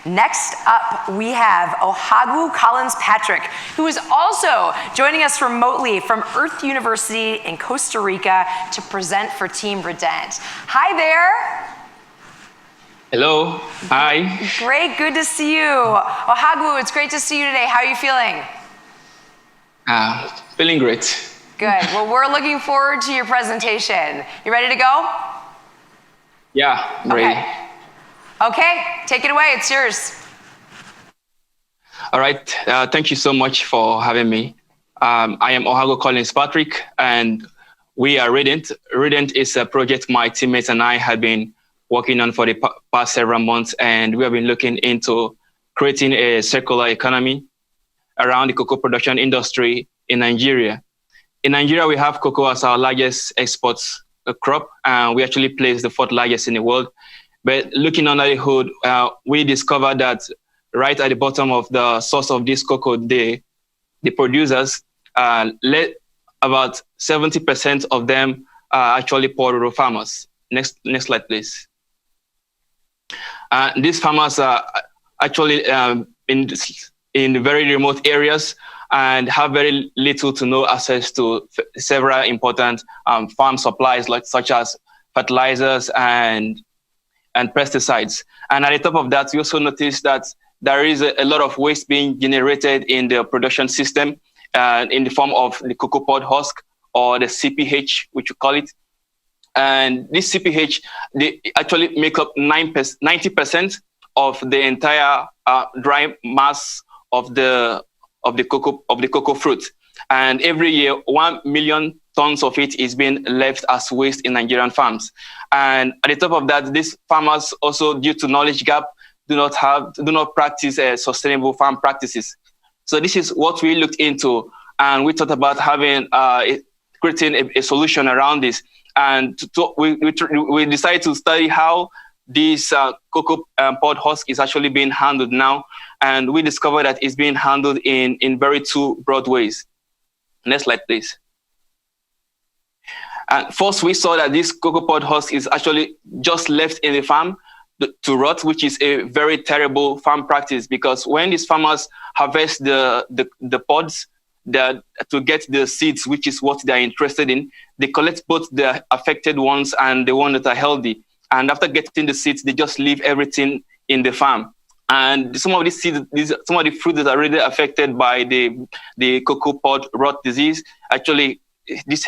Next up, we have Ohagwu Collins Patrick, who is also joining us remotely from Earth University in Costa Rica to present for Team Redent. Hi there. Hello. Hi. Great. Good to see you. Ohagwu, it's great to see you today. How are you feeling? Feeling great. Good. Well, we're looking forward to your presentation. You ready to go? Yeah, I'm ready. Okay, take it away. It's yours. All right. Thank you so much for having me. I am Ohagwu Collins Patrick, and we are Redent. Redent is a project my teammates and I have been working on for the past several months, and we have been looking into creating a circular economy around the cocoa production industry in Nigeria. In Nigeria, we have cocoa as our largest exports crop, and we actually place the 4th largest in the world. But looking under the hood, we discovered that right at the bottom of the source of this cocoa, the producers, let about 70% of them are actually poor rural farmers. Next slide, please. These farmers are actually in very remote areas and have very little to no access to several important farm supplies, such as fertilizers and pesticides. And at the top of that, we also noticed that there is a lot of waste being generated in the production system in the form of the cocoa pod husk, or the CPH, which you call it. And this CPH, they actually make up 90% of the entire dry mass of the cocoa fruit. And every year, 1 million tons of it is being left as waste in Nigerian farms. And at the top of that, these farmers also, due to knowledge gap, do not practice sustainable farm practices. So this is what we looked into, and we thought about creating a solution around this. And we decided to study how this cocoa pod husk is actually being handled now. And we discovered that it's being handled in very 2 broad ways. Next slide, please. And first, we saw that this cocoa pod husk is actually just left in the farm to rot, which is a very terrible farm practice, because when these farmers harvest the pods to get the seeds, which is what they're interested in, they collect both the affected ones and the ones that are healthy. And after getting the seeds, they just leave everything in the farm. And some of these seeds, some of the fruit that are already affected by the cocoa pod rot disease, actually, this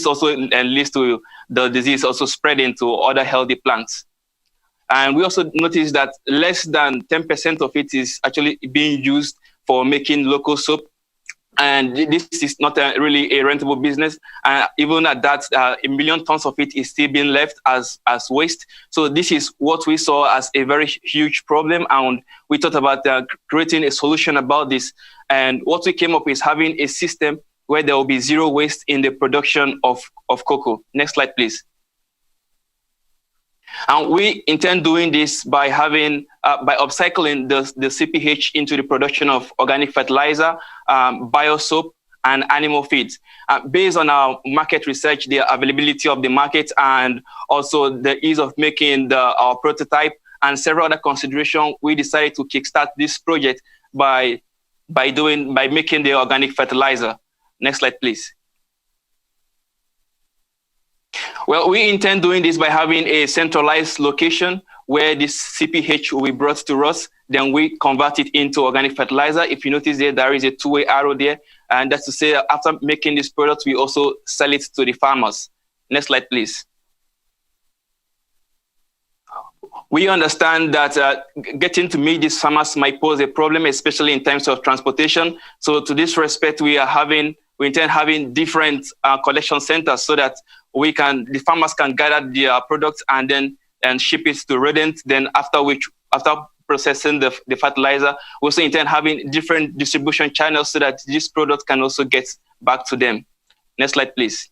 also leads to the disease also spreading to other healthy plants. And we also noticed that less than 10% of it is actually being used for making local soap. And this is not really a rentable business. Even at that, 1 million tons of it is still being left as waste. So this is what we saw as a very huge problem. And we thought about creating a solution about this. And what we came up with is having a system where there will be 0 waste in the production of cocoa. Next slide, please. And we intend doing this by upcycling the CPH into the production of organic fertilizer, bio-soap, and animal feeds. Based on our market research, the availability of the market, and also the ease of making our prototype, and several other considerations, we decided to kickstart this project by making the organic fertilizer. Next slide, please. Well, we intend doing this by having a centralized location where this CPH will be brought to us. Then we convert it into organic fertilizer. If you notice there is a 2-way arrow there. And that's to say, after making this product, we also sell it to the farmers. Next slide, please. We understand that getting to meet these farmers might pose a problem, especially in terms of transportation. So to this respect, we intend having different collection centers so that the farmers can gather their products and ship it to Redent. Then after processing the fertilizer, we also intend having different distribution channels so that this product can also get back to them. Next slide, please.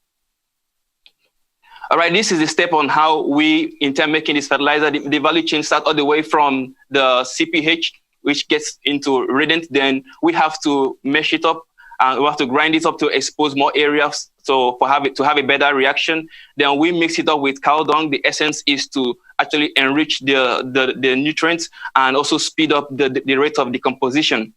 All right, this is the step on how we intend making this fertilizer. The value chain starts all the way from the CPH, which gets into Redent. Then we have to mesh it up we have to grind it up to expose more areas. So to have a better reaction, then we mix it up with cow dung. The essence is to actually enrich the nutrients and also speed up the rate of decomposition.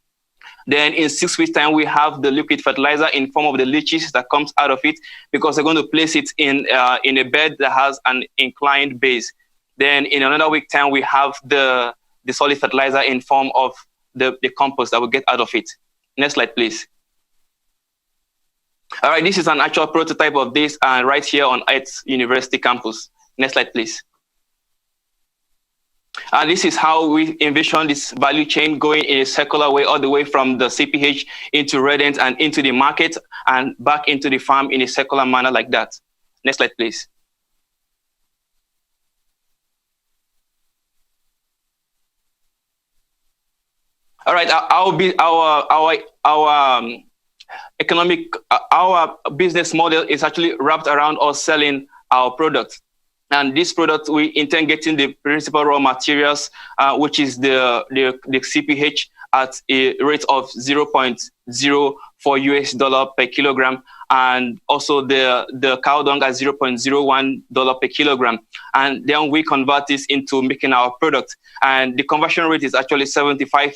Then in 6 weeks' time, we have the liquid fertilizer in form of the leaches that comes out of it, because they're going to place it in a bed that has an inclined base. Then in another week time, we have the solid fertilizer in form of the compost that we get out of it. Next slide, please. All right, this is an actual prototype of this right here on its university campus. Next slide, please. This is how we envision this value chain going in a circular way, all the way from the CPH into Redent and into the market and back into the farm in a circular manner like that. Next slide, please. All right, our business model is actually wrapped around us selling our product. And this product, we intend getting the principal raw materials, which is the CPH, at a rate of $0.04 per kilogram, and also the cow dung at $0.01 per kilogram. And then we convert this into making our product. And the conversion rate is actually 75%,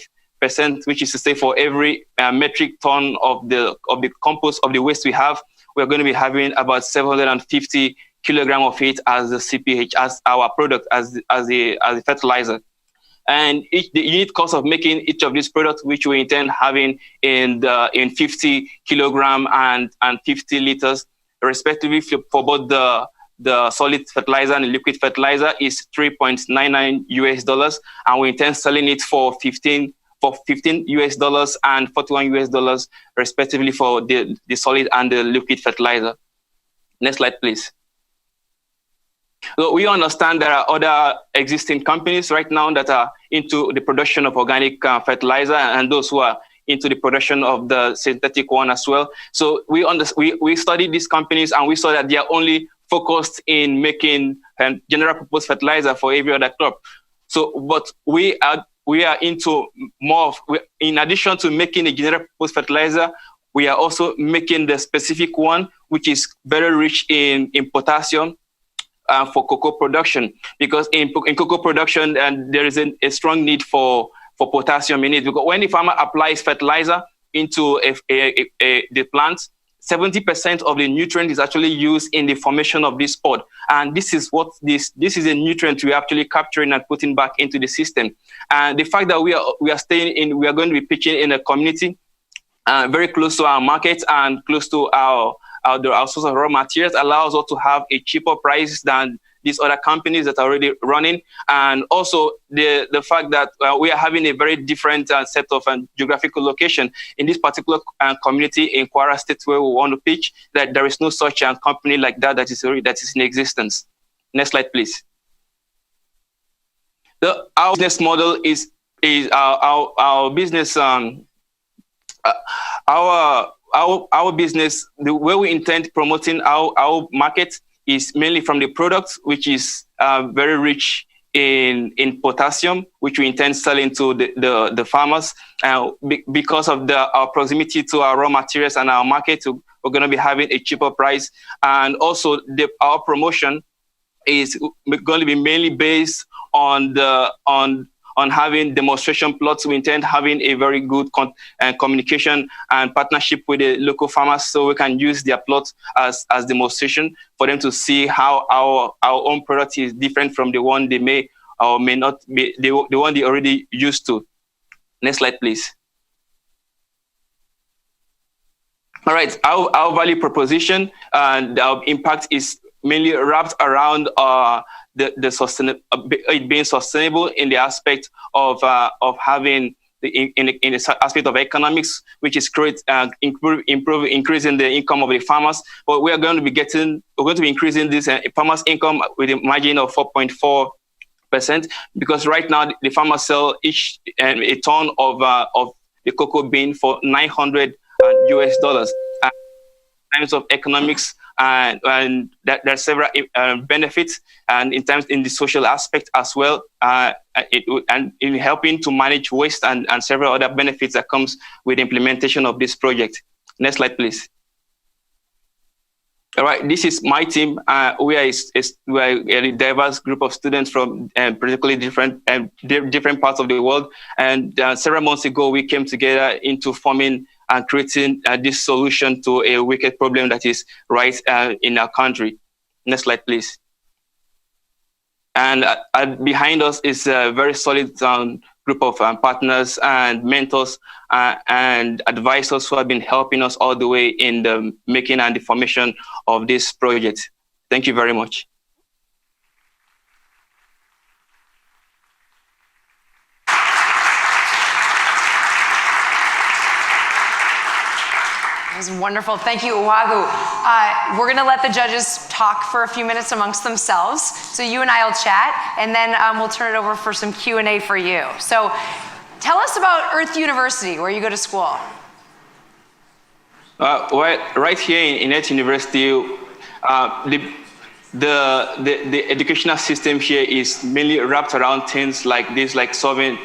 which is to say for every metric ton of the compost, of the waste we have, we're going to be having about 750 kilogram of it as the CPH, as our product, as the fertilizer. And the unit cost of making each of these products, which we intend having in 50 kilogram and 50 liters, respectively, for both the solid fertilizer and the liquid fertilizer, is $3.99, and we intend selling it for $15 and $41, respectively, for the solid and the liquid fertilizer. Next slide, please. So we understand there are other existing companies right now that are into the production of organic fertilizer, and those who are into the production of the synthetic one as well. So we studied these companies, and we saw that they are only focused in making general purpose fertilizer for every other crop. So, but we are into more of, in addition to making a general purpose fertilizer, we are also making the specific one, which is very rich in potassium, for cocoa production, because in cocoa production, there is a strong need for potassium in it. Because when the farmer applies fertilizer into the plant, 70% of the nutrient is actually used in the formation of this pod, and this is a nutrient we're actually capturing and putting back into the system. And the fact that we are going to be pitching in a community very close to our market and close to our source of raw materials allows us to have a cheaper price than these other companies that are already running. And also the fact that we are having a very different set of geographical location in this particular community in Kwara State, where we want to pitch, that there is no such company like that is in existence. Next slide, please. Our business model is our business. Our business, the way we intend promoting our market is mainly from the product, which is very rich in potassium, which we intend selling to the farmers. Because of our proximity to our raw materials and our market, we're going to be having a cheaper price. And also our promotion is going to be mainly based on having demonstration plots. We intend having a very good communication and partnership with the local farmers, so we can use their plots as demonstration for them to see how our own product is different from the one they may or may not be, the one they already used to. Next slide, please. All right, our value proposition and our impact is mainly wrapped around it being sustainable in the aspect of having in the aspect of economics, which is increasing the income of the farmers. But we're going to be increasing this farmers' income with a margin of 4.4%, because right now the farmers sell each a ton of the cocoa bean for $900. In terms of economics, and there are several benefits, and in the social aspect as well, and in helping to manage waste and several other benefits that comes with the implementation of this project. Next slide, please. All right, this is my team. We are a diverse group of students from particularly different parts of the world. And several months ago, we came together into forming and creating this solution to a wicked problem that is right in our country. Next slide, please. And behind us is a very solid group of partners and mentors and advisors who have been helping us all the way in the making and the formation of this project. Thank you very much. That was wonderful. Thank you, Ohagwu. We're going to let the judges talk for a few minutes amongst themselves. So you and I will chat, and then we'll turn it over for some Q&A for you. So tell us about Earth University, where you go to school. Well, right here in Earth University, the educational system here is mainly wrapped around things like this, like solving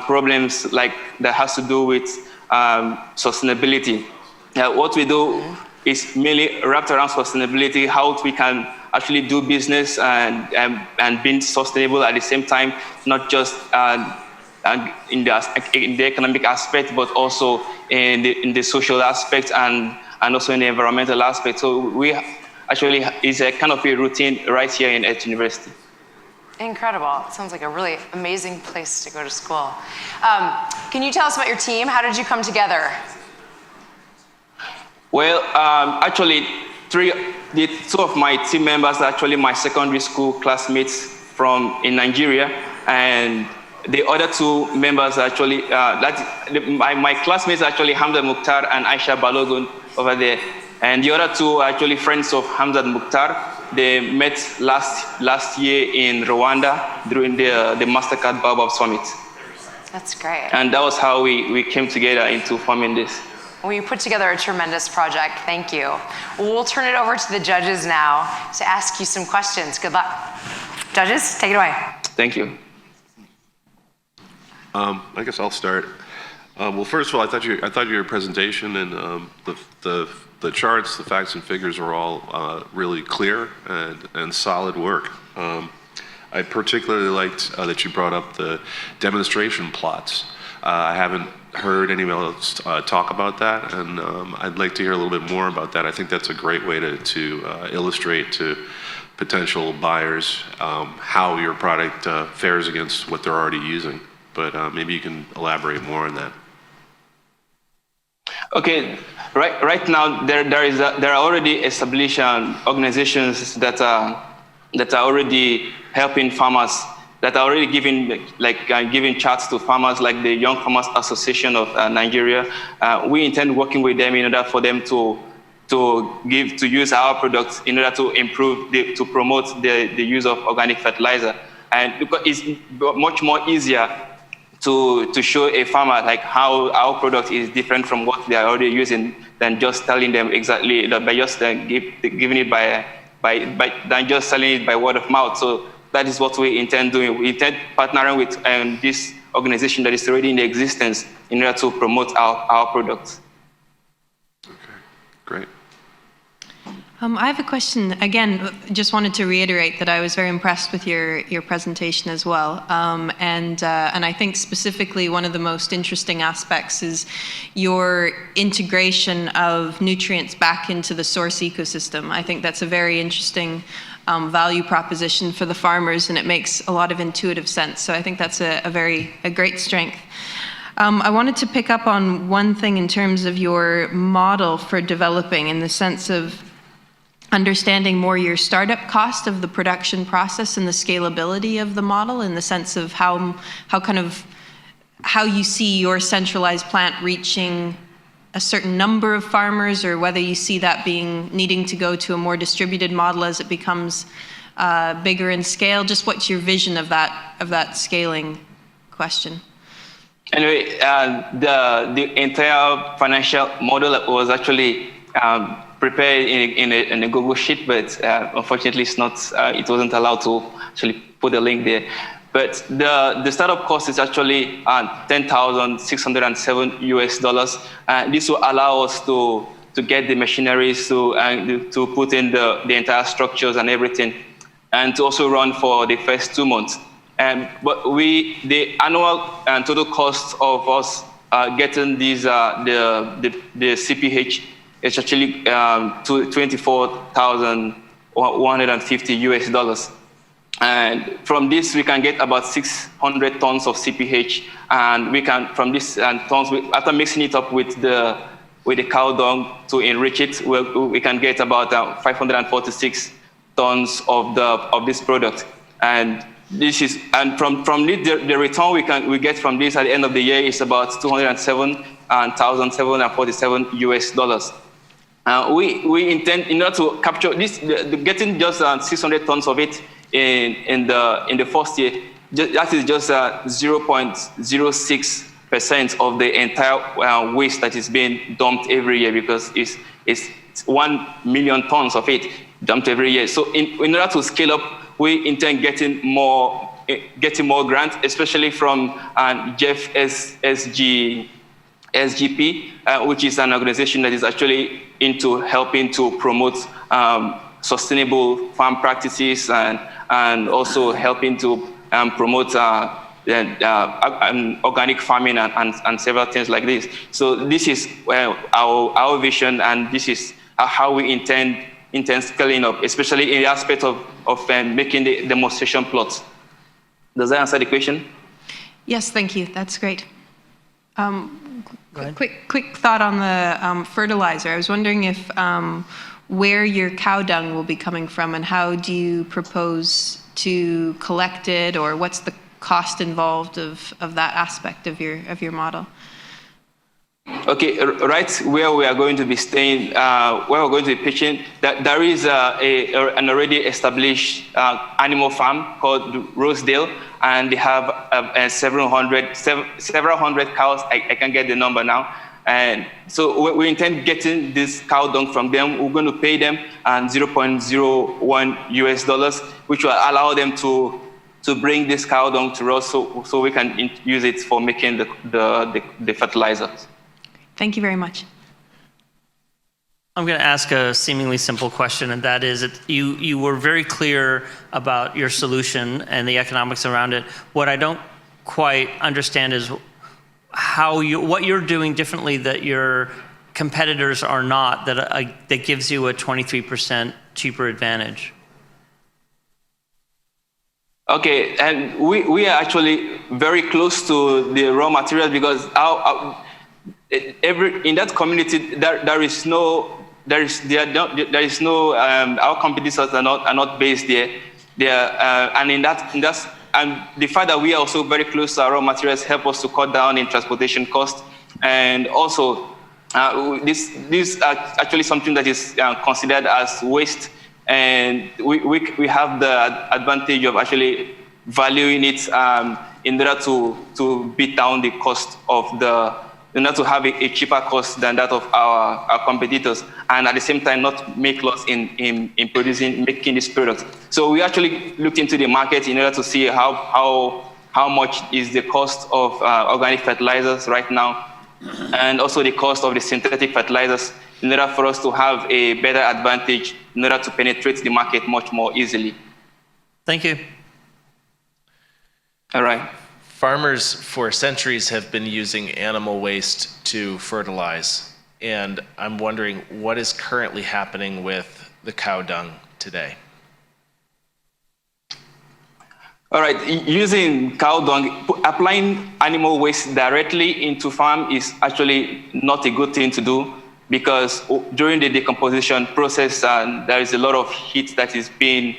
problems like that has to do with sustainability. What we do is mainly wrapped around sustainability, how we can actually do business and being sustainable at the same time, not just in the economic aspect, but also in the social aspect and also in the environmental aspect. So we actually is a kind of a routine right here in Earth University. Incredible. It sounds like a really amazing place to go to school. Can you tell us about your team? How did you come together? Well, actually, two of my team members are actually my secondary school classmates in Nigeria, and the other two members are actually, my classmates are actually Hamza Mukhtar and Aisha Balogun over there, and the other two are actually friends of Hamza Mukhtar. They met last year in Rwanda during the MasterCard Baobab Summit. That's great. And that was how we came together into forming this. Well, you put together a tremendous project. Thank you. Well, we'll turn it over to the judges now to ask you some questions. Good luck. Judges, take it away. Thank you. I guess I'll start. Well, first of all, I thought your presentation and the charts, the facts and figures were all really clear and solid work. I particularly liked that you brought up the demonstration plots. I haven't heard anyone else talk about that, and I'd like to hear a little bit more about that. I think that's a great way to illustrate to potential buyers how your product fares against what they're already using. But maybe you can elaborate more on that. Okay, right now there are already established organizations that are already helping farmers, that are already giving charts to farmers, like the Young Farmers Association of Nigeria. We intend working with them in order for them to use our products in order to promote the use of organic fertilizer, and because it's much more easier to show a farmer like how our product is different from what they are already using than just telling them exactly by just giving it than just selling it by word of mouth. So that is what we intend doing. We intend partnering with this organization that is already in existence in order to promote our products. Okay, great. I have a question. Again, just wanted to reiterate that I was very impressed with your presentation as well. And I think specifically one of the most interesting aspects is your integration of nutrients back into the source ecosystem. I think that's a very interesting value proposition for the farmers, and it makes a lot of intuitive sense. So I think that's a great strength. I wanted to pick up on one thing in terms of your model for developing, in the sense of understanding more your startup cost of the production process and the scalability of the model, in the sense of how you see your centralized plant reaching a certain number of farmers, or whether you see that needing to go to a more distributed model as it becomes bigger in scale. Just what's your vision of that scaling question? Anyway, the entire financial model was actually prepared in a Google sheet, but unfortunately it wasn't allowed to actually put a link there. But the startup cost is actually $10,607 US. This will allow us to to get the machineries to put in the entire structures and everything, and to also run for the first 2 months. But the annual and total cost of us getting these the CPH is actually $24,150. And from this, we can get about 600 tons of CPH, and we can, from this tons, after mixing it up with the cow dung to enrich it, we can get about 546 tons of this product. And this is, and from the return we get from this at the end of the year is about $207,747. We intend, in order to capture this, getting just 600 tons of it in the first year, that is just 0.06% of the entire waste that is being dumped every year, because it's 1 million tons of it dumped every year. So in order to scale up, we intend getting more grants, especially from Jeff SGP, which is an organization that is actually into helping to promote sustainable farm practices and also helping to promote organic farming and several things like this. So this is our vision, and this is how we intend scaling up, especially in the aspect of making the demonstration plots. Does that answer the question? Yes, thank you. That's great. Quick thought on the fertilizer. I was wondering if where your cow dung will be coming from, and how do you propose to collect it, or what's the cost involved of that aspect of your model? Okay, right where we are going to be staying, where we're going to be pitching, that there is an already established animal farm called Rosedale, and they have several hundred cows. I can't get the number now. And so we intend getting this cow dung from them. We're going to pay them $0.01, which will allow them to bring this cow dung to us, so we can use it for making the fertilizers. Thank you very much. I'm going to ask a seemingly simple question, and that is, you were very clear about your solution and the economics around it. What I don't quite understand is what you're doing differently that your competitors are not, that gives you a 23% cheaper advantage. Okay, and we are actually very close to the raw materials, because in that community there is no our competitors are not based there. And and the fact that we are also very close to our raw materials help us to cut down in transportation costs. And also this is actually something that is considered as waste, and we have the advantage of actually valuing it in order to beat down the cost of in order to have a cheaper cost than that of our competitors, and at the same time not make loss in making this product. So we actually looked into the market in order to see how much is the cost of organic fertilizers right now, and also the cost of the synthetic fertilizers, in order for us to have a better advantage in order to penetrate the market much more easily. Thank you. All right. Farmers for centuries have been using animal waste to fertilize, and I'm wondering what is currently happening with the cow dung today? All right, using cow dung, applying animal waste directly into farm is actually not a good thing to do, because during the decomposition process, there is a lot of heat that is being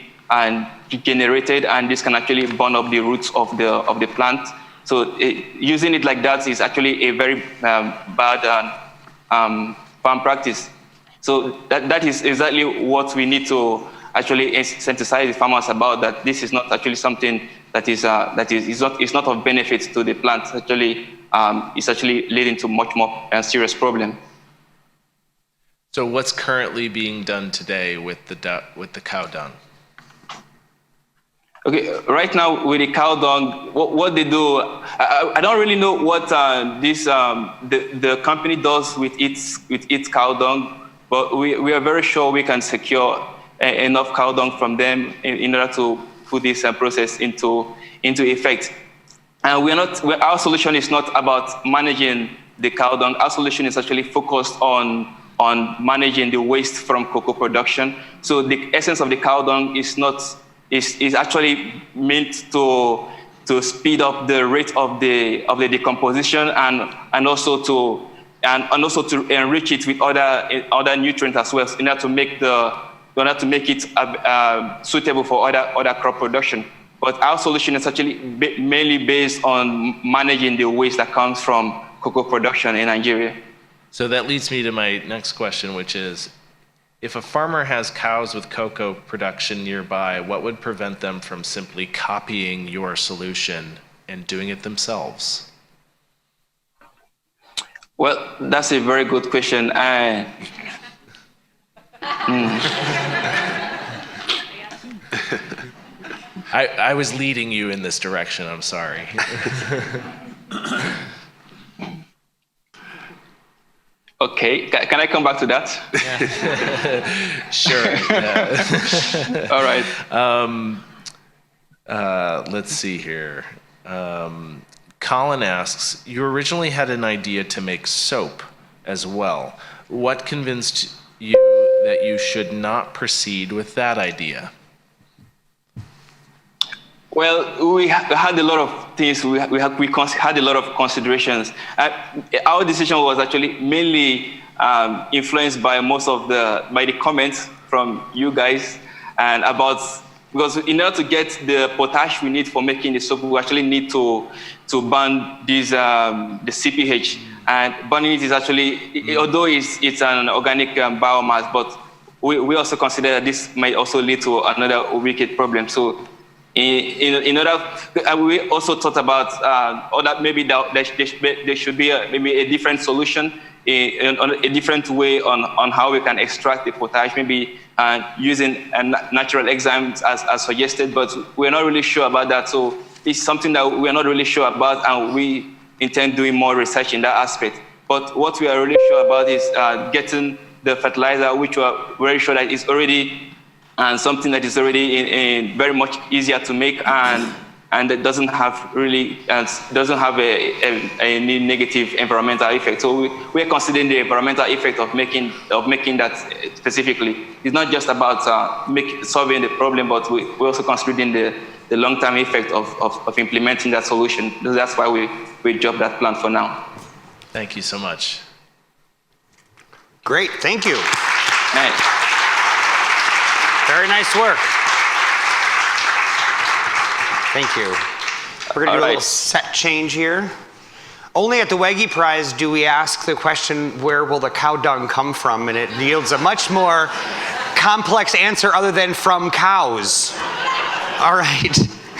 generated, and this can actually burn up the roots of the plant. So using it like that is actually a very bad farm practice. So that is exactly what we need to actually sensitize the farmers about, that this is not actually something that is not of benefit to the plant. Actually, it's actually leading to much more serious problem. So what's currently being done today with the cow dung? Okay, right now with the cow dung, what they do, I don't really know what the company does with its cow dung, but we are very sure we can secure enough cow dung from them in order to put this process into effect. And our solution is not about managing the cow dung. Our solution is actually focused on managing the waste from cocoa production. So the essence of the cow dung is actually meant to speed up the rate of the decomposition and also to enrich it with other nutrients as well, in order to make it suitable for other crop production. But our solution is actually mainly based on managing the waste that comes from cocoa production in Nigeria. So that leads me to my next question, which is, if a farmer has cows with cocoa production nearby, what would prevent them from simply copying your solution and doing it themselves? Well, that's a very good question. I was leading you in this direction, I'm sorry. Okay, can I come back to that? Yeah. Sure. Yeah. All right. Let's see here. Colin asks, you originally had an idea to make soap as well. What convinced you that you should not proceed with that idea? Well, we had a lot of things. We had a lot of considerations. Our decision was actually mainly influenced by the comments from you guys, and because in order to get the potash we need for making the soap, we actually need to burn the CPH. And burning it is actually, although it's an organic biomass, but we also consider that this might also lead to another wicked problem. So in order, we also thought about maybe there should be maybe a different solution, a different way on how we can extract the potash, maybe using natural enzymes as suggested, but we're not really sure about that. So it's something that we're not really sure about, and we intend doing more research in that aspect. But what we are really sure about is getting the fertilizer, which we are very sure that is already something that is already very much easier to make, and that doesn't have any negative environmental effect. So we are considering the environmental effect of making that specifically. It's not just about solving the problem, but we're also considering the long-term effect of implementing that solution. That's why we dropped that plan for now. Thank you so much. Great, thank you. Nice. Very nice work. Thank you. We're going to do a little set change here. Only at the Wege Prize do we ask the question, where will the cow dung come from? And it yields a much more complex answer other than from cows. All right.